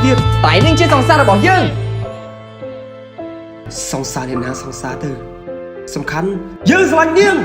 ទៀតតែនឹងជាសង្សាររបស់យើងសង្សារអ្នកណាសង្សារទៅសំខាន់យើងស្រឡាញ់នាង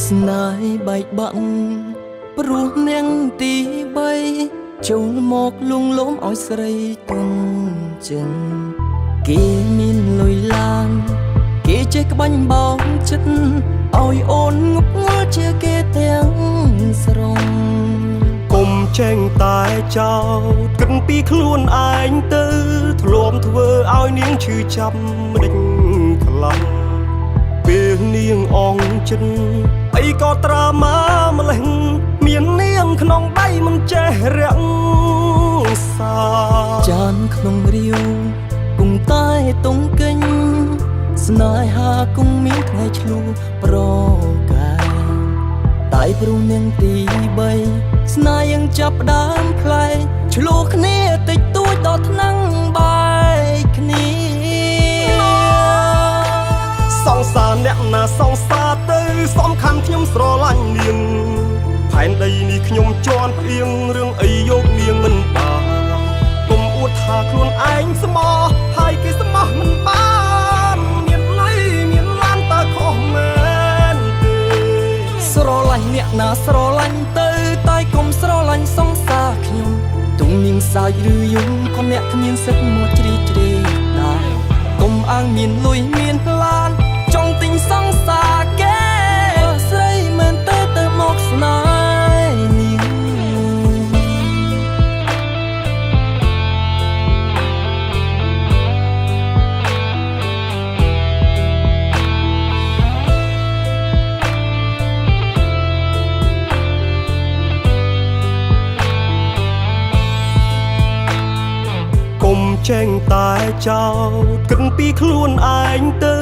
ស្នេហ៍បែកបាក់ព្រោះនាងទី3ចូលមកលួងលោមឲ្យស្រីទុំចឹងគេមានលុយឡានគេចេះក្បាញ់បោកចិត្តឲ្យអូនងប់ងល់ជាគេទាំងស្រុងកុំចេញតែចោលគិតពីខ្លួនឯងទៅធ្លាប់ធ្វើឲ្យនាងឈឺចាប់មិនដេញខ្លាំងពេលនាងអងចិត្តអីក៏ត្រាមកម្លេះមាននាងក្នុងដៃមិនចេះរាំងសាចានក្នុងរាវគង់តែតុងកិញស្នេហាគង់មានថ្ងៃឆ្លុះប្រកាយតែព្រោះនាងទី3ស្នេហ៍ยังចាប់ដើមផ្លែឆ្លុះគ្នាតិចតួចដល់ថ្នាំងបែកគ្នាសង្សារអ្នកណាសង្សារទៅសំខាន់ខ្ញុំស្រឡាញ់នាងផែនដីនេះខ្ញុំជន់ផ្អៀងរឿងអីយកនាងមិនបានកុំអួតថាខ្លួនឯងស្មោះហើយគេស្មោះមិនបានមានលុយមានឡានតើខុសមែនទេស្រឡាញ់អ្នកណាស្រឡាញ់ទៅតែកុំស្រឡាញ់សង្សារខ្ញុំទុំនាងសាយឬយំក៏អ្នកគ្មានសិទ្ធមកជ្រីជ្រែកដែរកុំអាងមានលុយមានឡានចង់ទិញសង្សារគេស្រីមែនទៅមកស្នេហ៍នាងកុំចេញតែចោលគិតពីខ្លួនឯងទៅ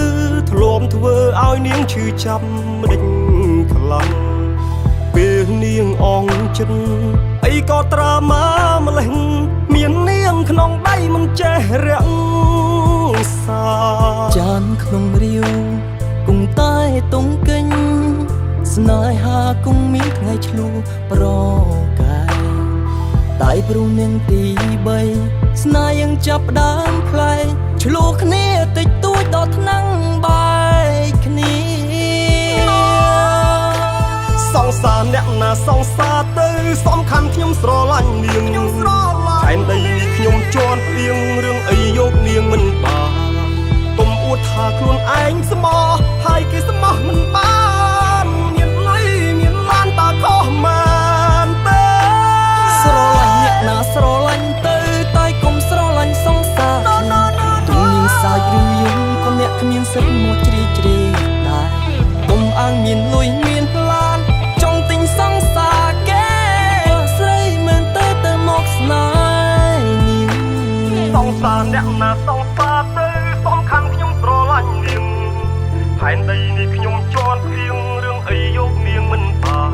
ធ្លាប់ធ្វើឲ្យនាងឈឺចាប់មិនដេញខ្លាំងពេលនាងអងចិត្តអីក៏ត្រាមកម្លេះមាននាងក្នុងដៃមិនចេះរាំងសាចានក្នុងរាវគង់តែតុងកិញស្នេហាគង់មានថ្ងៃឆ្លុះប្រកាយតែព្រោះនាងទី3ស្នេហ៍ยังចាប់ដើមផ្លែឆ្លុះគ្នាតិចតួចដល់ថ្នាំងបែកគ្នាសង្សារអ្នកណាសង្សារទៅសំខាន់ខ្ញុំស្រឡាញ់នាងផែនដីនេះខ្ញុំជន់ផ្អៀងរឿងអីយកនាងមិនបានកុំអួតថាខ្លួនឯងស្មោះហើយគេស្មោះមិនបានមានលុយមានឡានតើខុសមែនទេស្រឡាញ់អ្នកណាស្រឡាញ់ទៅតែកុំស្រឡាញ់សង្សារទុំនាងសាយឬយំក៏អ្នកគ្មានសិទ្ធមកជ្រីជ្រែកដែរកុំអាងមានលុយមានឡានចង់ទិញសង្សារគេស្រីមែនទៅមកស្នេហ៍នាងសង្សារអ្នកណាសង្សារទៅសំខាន់ខ្ញុំស្រឡាញ់នាងផែនដីនេះខ្ញុំជន់ផ្អៀងរឿងអីយកនាងមិនបាន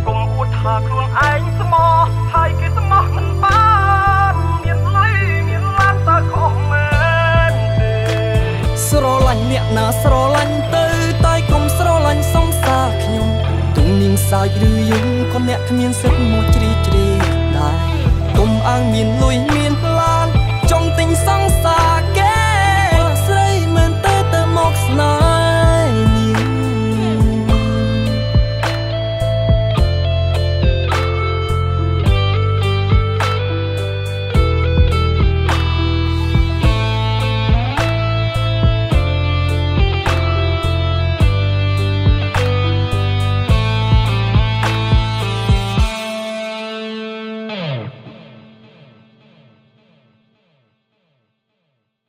កុំអួតថាខ្លួនឯងស្មោះហើយគេស្មោះមិនបានមានលុយមានឡានតើខុសមែនទេស្រឡាញ់អ្នកណាស្រឡាញ់ទៅតែកុំស្រឡាញ់សង្សារខ្ញុំទុំនាងសាយឬយំក៏អ្នកគ្មានសិទ្ធមកជ្រីជ្រែកដែរកុំអាងមានលុយមានឡានចង់ទិញសង្សារគេស្រីមែនទៅមកស្នេហ៍នាង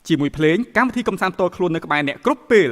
ជាមួយភ្លេងកម្មវិធីកំសាន្តផ្ទាល់ខ្លួននៅក្បែរអ្នកគ្រប់ពេល